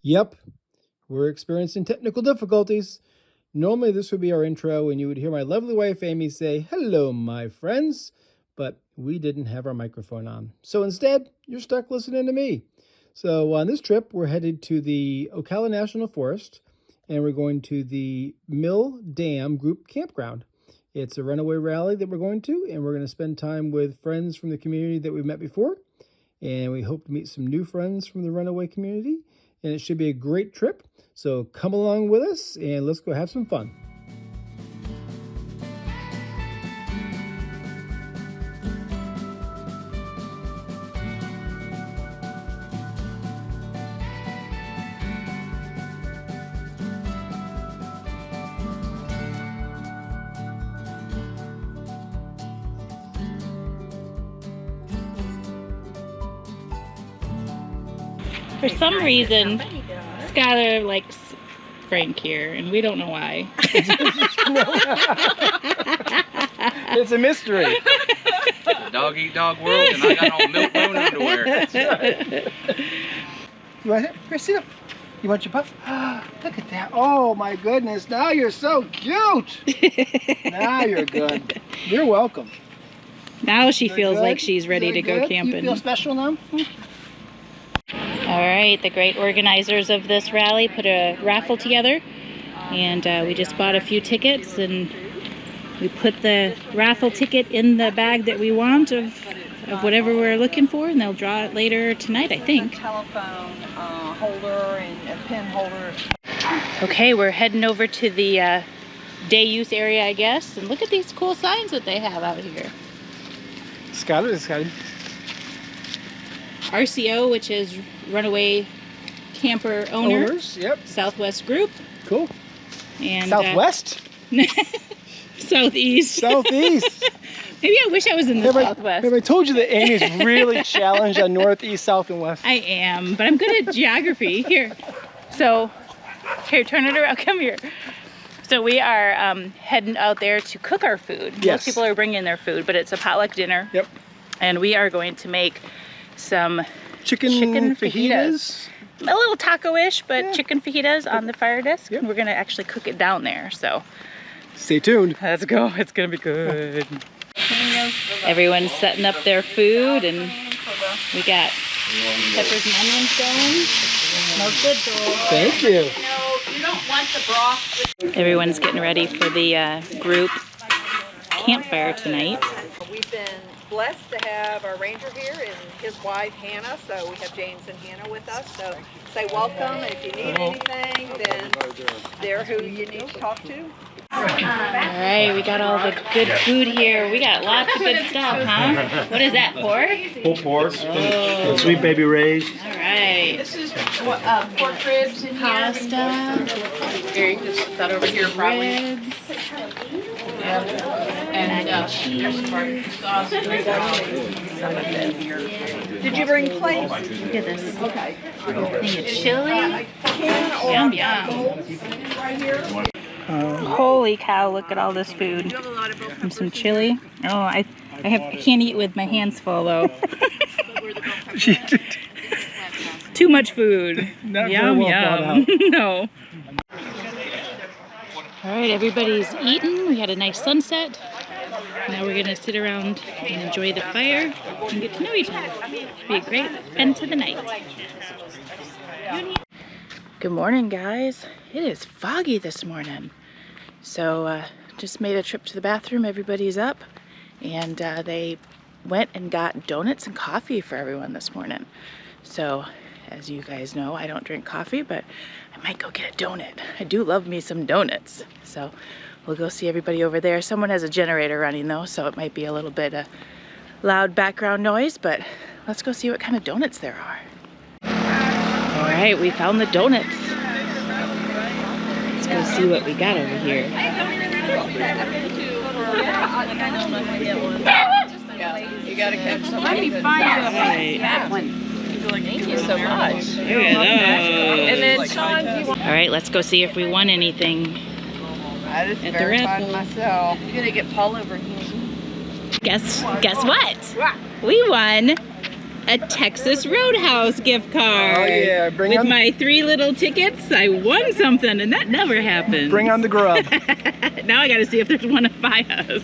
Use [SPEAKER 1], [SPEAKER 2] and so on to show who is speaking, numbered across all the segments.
[SPEAKER 1] Yep, we're experiencing technical difficulties. Normally this would be our intro and you would hear my lovely wife Amy say, "Hello, my friends," but we didn't have our microphone on. So instead, you're stuck listening to me. So on this trip, we're headed to the Ocala National Forest and we're going to the Mill Dam Group Campground. It's a runaway rally that we're going to, and we're going to spend time with friends from the community that we've met before. And we hope to meet some new friends from the runaway community. And it should be a great trip. So come along with us and let's go have some fun.
[SPEAKER 2] For some reason, Skylar likes Frank here, and we don't know why.
[SPEAKER 1] It's a mystery.
[SPEAKER 3] Dog eat dog world, and I got on milk bone underwear.
[SPEAKER 1] That's right. You want it? Here, sit up. You want your pup? Look at that. Oh my goodness. Now you're so cute. Now you're good. You're welcome.
[SPEAKER 2] Now she
[SPEAKER 1] You're
[SPEAKER 2] feels
[SPEAKER 1] good?
[SPEAKER 2] like she's ready
[SPEAKER 1] You're
[SPEAKER 2] to go
[SPEAKER 1] good?
[SPEAKER 2] camping.
[SPEAKER 1] You feel special now?
[SPEAKER 2] All right, the great organizers of this rally put a raffle together, and we just bought a few tickets, and we put the raffle ticket in the bag that we want of whatever we're looking for, and they'll draw it later tonight, I think.
[SPEAKER 4] Telephone holder and a pen holder.
[SPEAKER 2] Okay, we're heading over to the day use area, I guess, and look at these cool signs that they have out here.
[SPEAKER 1] Skylar.
[SPEAKER 2] RCO, which is Runaway Camper Owners.
[SPEAKER 1] Yep.
[SPEAKER 2] Southwest Group.
[SPEAKER 1] Cool.
[SPEAKER 2] And
[SPEAKER 1] Southwest?
[SPEAKER 2] Southeast.
[SPEAKER 1] Southeast.
[SPEAKER 2] Maybe I wish I was in the Southwest.
[SPEAKER 1] Have I told you that Amy's really challenged on North, East, South, and West?
[SPEAKER 2] I am, but I'm good at geography. Here. So, here, turn it around. Come here. So we are heading out there to cook our food.
[SPEAKER 1] Yes.
[SPEAKER 2] Most people are bringing their food, but it's a potluck dinner.
[SPEAKER 1] Yep.
[SPEAKER 2] And we are going to make some
[SPEAKER 1] Chicken fajitas.
[SPEAKER 2] A little taco-ish, but
[SPEAKER 1] Yeah.
[SPEAKER 2] chicken fajitas on the fire disc.
[SPEAKER 1] Yep.
[SPEAKER 2] And we're gonna actually cook it down there, so.
[SPEAKER 1] Stay tuned.
[SPEAKER 2] Let's go, it's gonna be good. Everyone's setting up their food, and we got peppers and onions going. Smells good, Joel.
[SPEAKER 1] Thank you.
[SPEAKER 4] No, you don't want the broth.
[SPEAKER 2] Everyone's getting ready for the group campfire tonight.
[SPEAKER 4] We've been blessed to have our ranger here and his wife Hannah, so we have James and Hannah with us. So say welcome, and if you need anything, then they're who you need to talk to.
[SPEAKER 2] Alright, we got all the good food here. We got lots of good stuff, huh? What is that, pork?
[SPEAKER 5] Pulled pork,
[SPEAKER 2] Oh.
[SPEAKER 5] sweet baby rays.
[SPEAKER 2] Alright.
[SPEAKER 4] This is pork ribs in
[SPEAKER 2] Pasta.
[SPEAKER 4] Here, you can put that over here probably.
[SPEAKER 2] Ribs.
[SPEAKER 4] And here's some barbecue sauce. Some of this. Did you bring plates?
[SPEAKER 2] Look at this.
[SPEAKER 4] Okay.
[SPEAKER 2] Thing of chili.
[SPEAKER 4] Yum,
[SPEAKER 2] Yum. Holy cow, look at all this food. And some chili. Oh, I can't eat with my hands full though. Too much food.
[SPEAKER 1] Not very
[SPEAKER 2] Yum,
[SPEAKER 1] well
[SPEAKER 2] yum.
[SPEAKER 1] thought out.
[SPEAKER 2] No. All right, everybody's eating. We had a nice sunset. Now we're gonna sit around and enjoy the fire and get to know each other. Should be a great end to the night. Good morning, guys. It is foggy this morning. So just made a trip to the bathroom. Everybody's up, and they went and got donuts and coffee for everyone this morning. So as you guys know, I don't drink coffee, but I might go get a donut. I do love me some donuts. So we'll go see everybody over there. Someone has a generator running though, so it might be a little bit of loud background noise, but let's go see what kind of donuts there are. All right, we found the donuts. Let's go see what we got over here.
[SPEAKER 4] You gotta catch some. Thank you so much. And then Sean, do you want?
[SPEAKER 2] All right, let's go see if we won anything.
[SPEAKER 4] I just
[SPEAKER 2] At the
[SPEAKER 4] verified
[SPEAKER 2] raffle.
[SPEAKER 4] myself. You're gonna get Paul over here.
[SPEAKER 2] Guess what? We won a Texas Roadhouse gift card.
[SPEAKER 1] Oh yeah, bring
[SPEAKER 2] With
[SPEAKER 1] on
[SPEAKER 2] my 3 little tickets, I won something, and that never happened.
[SPEAKER 1] bring on the grub.
[SPEAKER 2] Now I gotta see if there's one by us.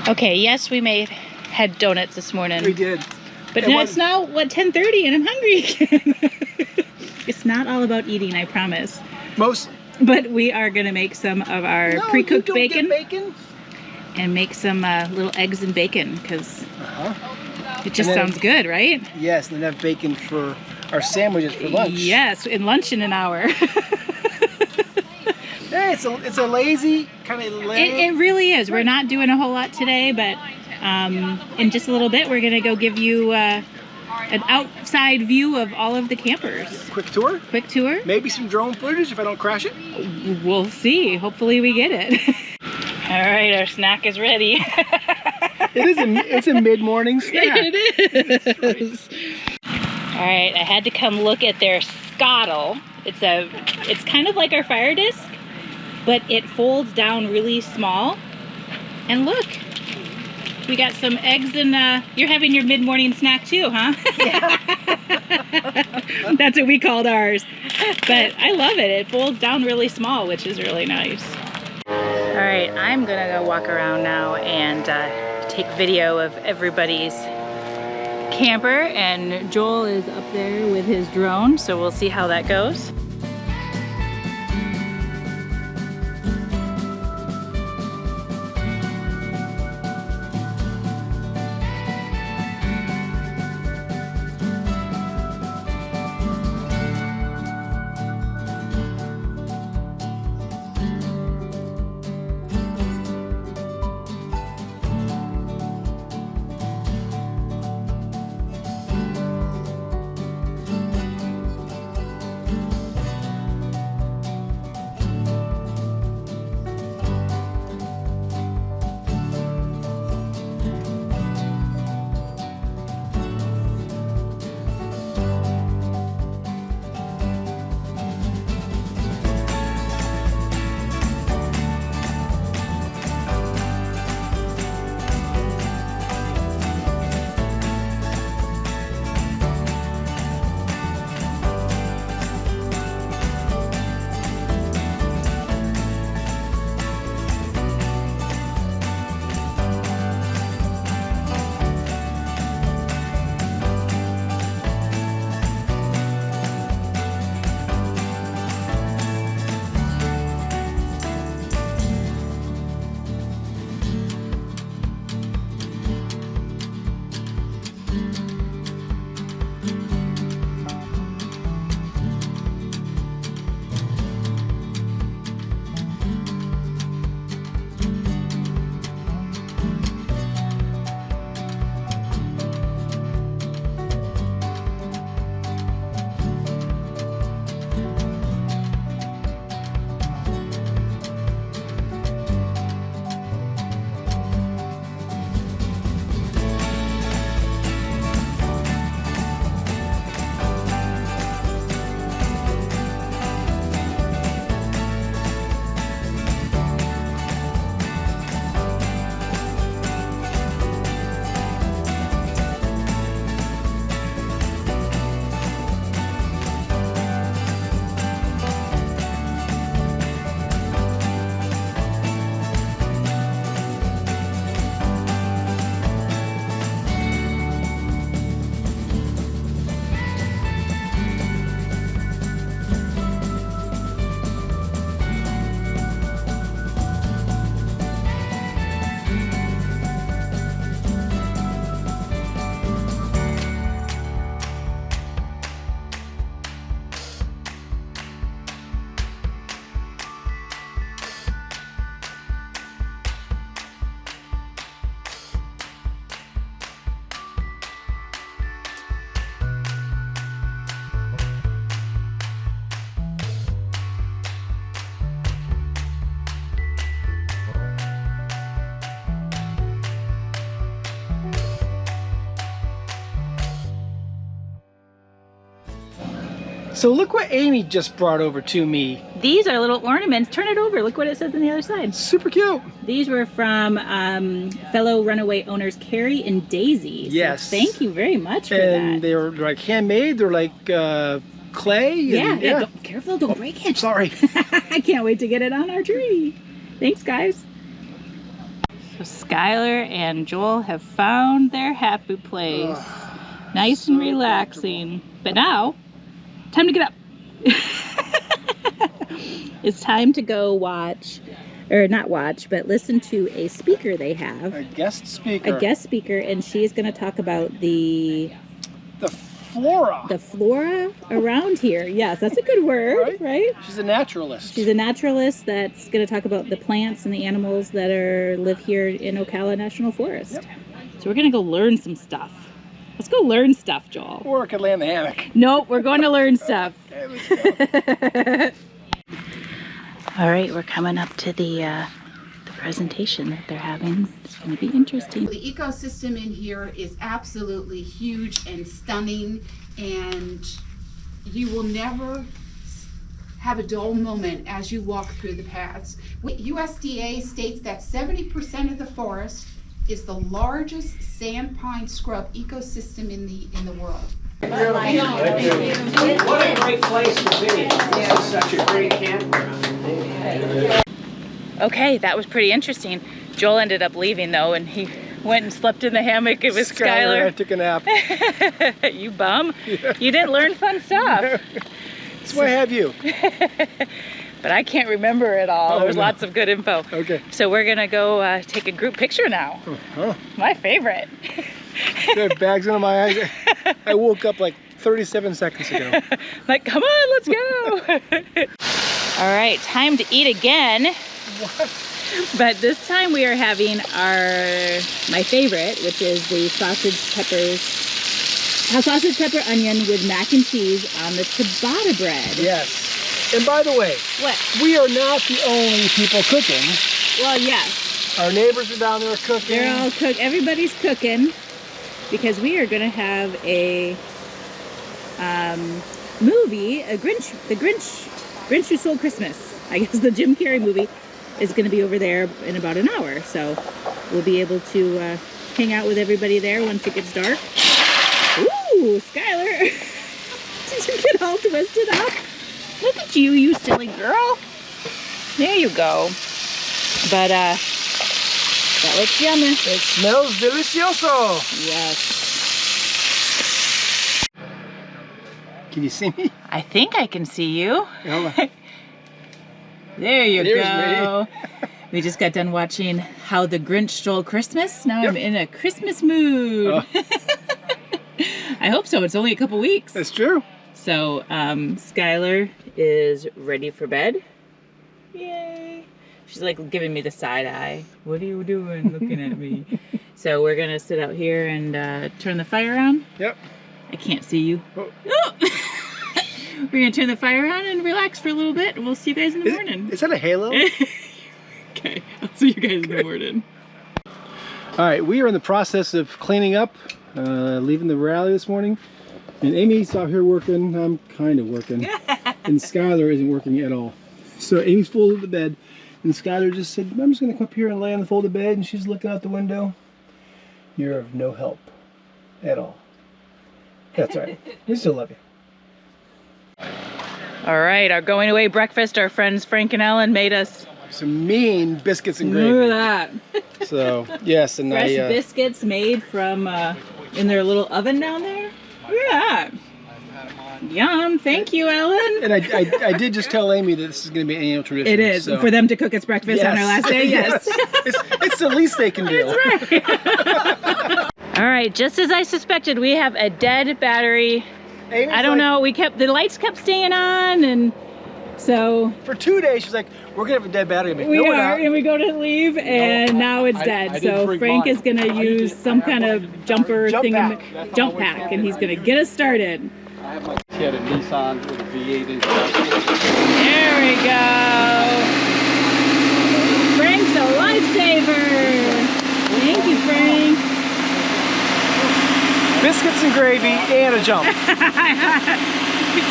[SPEAKER 2] Okay, yes, we had donuts this morning.
[SPEAKER 1] We did.
[SPEAKER 2] But it's now, what, 10:30 and I'm hungry again. It's not all about eating, I promise. But we are gonna make some of our pre-cooked bacon. And make some little eggs and bacon, because it just sounds good, right?
[SPEAKER 1] Yes, and then have bacon for our sandwiches for lunch.
[SPEAKER 2] Yes, and lunch in an hour.
[SPEAKER 1] Yeah, it's a lazy kind of lame.
[SPEAKER 2] It really is. We're not doing a whole lot today, but in just a little bit, we're gonna go give you an outside view of all of the campers.
[SPEAKER 1] Quick tour.
[SPEAKER 2] Quick tour.
[SPEAKER 1] Maybe some drone footage if I don't crash it.
[SPEAKER 2] We'll see. Hopefully we get it. All right, our snack is ready.
[SPEAKER 1] It's a mid-morning snack.
[SPEAKER 2] It is. All right, I had to come look at their scuttle. It's kind of like our fire disc, but it folds down really small. And look, we got some eggs and you're having your mid-morning snack too, huh?
[SPEAKER 1] Yeah.
[SPEAKER 2] That's what we called ours. But I love it. It folds down really small, which is really nice. All right, I'm gonna go walk around now and take video of everybody's camper, and Joel is up there with his drone, so we'll see how that goes.
[SPEAKER 1] So look what Amy just brought over to me.
[SPEAKER 2] These are little ornaments. Turn it over. Look what it says on the other side.
[SPEAKER 1] Super cute.
[SPEAKER 2] These were from fellow Runaway owners Carrie and Daisy.
[SPEAKER 1] Yes.
[SPEAKER 2] So thank you very much for
[SPEAKER 1] And
[SPEAKER 2] that.
[SPEAKER 1] they're like handmade. They're like clay. And,
[SPEAKER 2] Yeah. Careful, don't break it.
[SPEAKER 1] Sorry.
[SPEAKER 2] I can't wait to get it on our tree. Thanks, guys. So Skylar and Joel have found their happy place. Nice and relaxing. But now, time to get up. It's time to go watch, or not watch, but listen to a speaker they have.
[SPEAKER 1] A guest speaker.
[SPEAKER 2] A guest speaker, and she is going to talk about the
[SPEAKER 1] flora.
[SPEAKER 2] The flora around here. Yes, that's a good word, right?
[SPEAKER 1] She's a naturalist.
[SPEAKER 2] She's a naturalist that's going to talk about the plants and the animals that live here in Ocala National Forest.
[SPEAKER 1] Yep.
[SPEAKER 2] So we're going to go learn some stuff. Let's go learn stuff, Joel.
[SPEAKER 1] Or I could lay in the hammock.
[SPEAKER 2] Nope, we're going to learn stuff.
[SPEAKER 1] Okay, let's go.
[SPEAKER 2] All right, we're coming up to the presentation that they're having. It's going to be interesting.
[SPEAKER 5] The ecosystem in here is absolutely huge and stunning, and you will never have a dull moment as you walk through the paths. USDA states that 70% of the forest is the largest sand pine scrub ecosystem in the world.
[SPEAKER 6] What a great place to be. This is such a great campground.
[SPEAKER 2] Okay, that was pretty interesting. Joel ended up leaving though, and he went and slept in the hammock. It was Skylar.
[SPEAKER 1] I took a nap.
[SPEAKER 2] You bum. Yeah. You didn't learn fun stuff.
[SPEAKER 1] That's why I have you.
[SPEAKER 2] But I can't remember it all. There's lots of good info.
[SPEAKER 1] Okay.
[SPEAKER 2] So we're gonna go take a group picture now.
[SPEAKER 1] Oh.
[SPEAKER 2] My favorite.
[SPEAKER 1] I have bags under my eyes. I woke up like 37 seconds ago.
[SPEAKER 2] Like, come on, let's go. All right, time to eat again.
[SPEAKER 1] What?
[SPEAKER 2] But this time we are having my favorite, which is the sausage pepper onion with mac and cheese on the ciabatta bread.
[SPEAKER 1] Yes. And by the way,
[SPEAKER 2] What?
[SPEAKER 1] we are not the only people cooking.
[SPEAKER 2] Well, yes.
[SPEAKER 1] Our neighbors are down there cooking.
[SPEAKER 2] They're all everybody's cooking, because we are going to have a movie, the Grinch Who Stole Christmas. I guess the Jim Carrey movie is going to be over there in about an hour. So we'll be able to hang out with everybody there once it gets dark. Ooh, Skylar. Did you get all twisted up? Look at you, you silly girl. There you go. But that looks yummy.
[SPEAKER 1] It smells delicioso.
[SPEAKER 2] Yes.
[SPEAKER 1] Can you see me?
[SPEAKER 2] I think I can see you.
[SPEAKER 1] Hold on.
[SPEAKER 2] There you
[SPEAKER 1] There's
[SPEAKER 2] go. We just got done watching How the Grinch Stole Christmas. Now I'm in a Christmas mood.
[SPEAKER 1] Oh.
[SPEAKER 2] I hope so. It's only a couple weeks.
[SPEAKER 1] That's true.
[SPEAKER 2] So Skylar is ready for bed. Yay. She's like giving me the side eye. What are you doing looking at me? So we're going to sit out here and turn the fire on.
[SPEAKER 1] Yep.
[SPEAKER 2] I can't see you.
[SPEAKER 1] Oh.
[SPEAKER 2] Oh. We're going to turn the fire on and relax for a little bit. And we'll see you guys in the morning.
[SPEAKER 1] Is that a halo?
[SPEAKER 2] Okay, I'll see you guys in the morning.
[SPEAKER 1] All right, we are in the process of cleaning up, leaving the rally this morning. And Amy's out here working. I'm kind of working. And Skylar isn't working at all. So Amy's folded the bed. And Skylar just said, I'm just going to come up here and lay on the folded bed. And she's looking out the window. You're of no help at all. That's all right. We still love you.
[SPEAKER 2] All right, our going away breakfast, our friends Frank and Ellen made us.
[SPEAKER 1] Some mean biscuits and gravy.
[SPEAKER 2] Look at that.
[SPEAKER 1] So, yes. And
[SPEAKER 2] Fresh biscuits made from, in their little oven down there. Look at that. Yum. Thank you, Ellen.
[SPEAKER 1] And I did just tell Amy that this is going to be an annual tradition.
[SPEAKER 2] It is.
[SPEAKER 1] So.
[SPEAKER 2] For them to cook us breakfast on our last day, yes.
[SPEAKER 1] It's the least they can do.
[SPEAKER 2] That's right. All right, just as I suspected, we have a dead battery.
[SPEAKER 1] Amy's
[SPEAKER 2] I don't know, the lights kept staying on, and so...
[SPEAKER 1] For 2 days, she's like, we're going to have a dead battery. Like,
[SPEAKER 2] We
[SPEAKER 1] no,
[SPEAKER 2] are, and we go to leave, and now it's dead. So Frank is going to use some kind of jump pack, and he's going to get us started.
[SPEAKER 7] I have my kid, a Nissan with a V8 engine.
[SPEAKER 2] There we go. Frank's a lifesaver. Thank you, Frank.
[SPEAKER 1] Biscuits and gravy and a jump.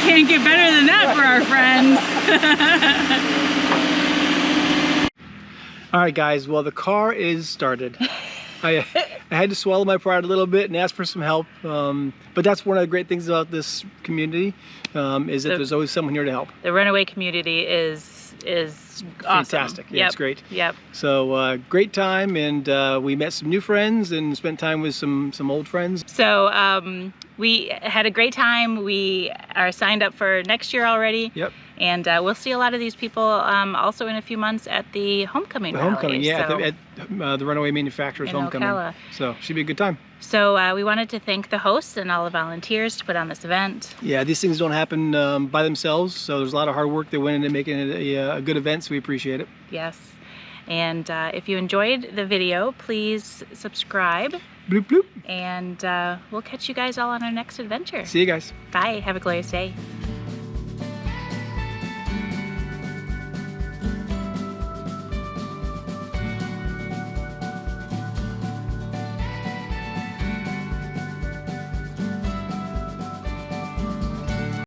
[SPEAKER 2] Can't get better than that for our friends.
[SPEAKER 1] All right, guys. Well, the car is started. I had to swallow my pride a little bit and ask for some help. But that's one of the great things about this community, is that there's always someone here to help.
[SPEAKER 2] The Runaway community is awesome.
[SPEAKER 1] Fantastic. Yeah, it's great.
[SPEAKER 2] Yep.
[SPEAKER 1] So great time, and we met some new friends and spent time with some old friends.
[SPEAKER 2] So we had a great time. We are signed up for next year already.
[SPEAKER 1] Yep.
[SPEAKER 2] And we'll see a lot of these people also in a few months at the homecoming rally.
[SPEAKER 1] Homecoming, yeah,
[SPEAKER 2] so,
[SPEAKER 1] at the Runaway Manufacturers
[SPEAKER 2] in
[SPEAKER 1] homecoming.
[SPEAKER 2] Ocala.
[SPEAKER 1] So should be a good time.
[SPEAKER 2] So we wanted to thank the hosts and all the volunteers to put on this event.
[SPEAKER 1] Yeah, these things don't happen by themselves, so there's a lot of hard work that went into making it a good event, so we appreciate it.
[SPEAKER 2] Yes. And if you enjoyed the video, please subscribe.
[SPEAKER 1] Bloop, bloop.
[SPEAKER 2] And we'll catch you guys all on our next adventure.
[SPEAKER 1] See you guys.
[SPEAKER 2] Bye. Have a glorious day.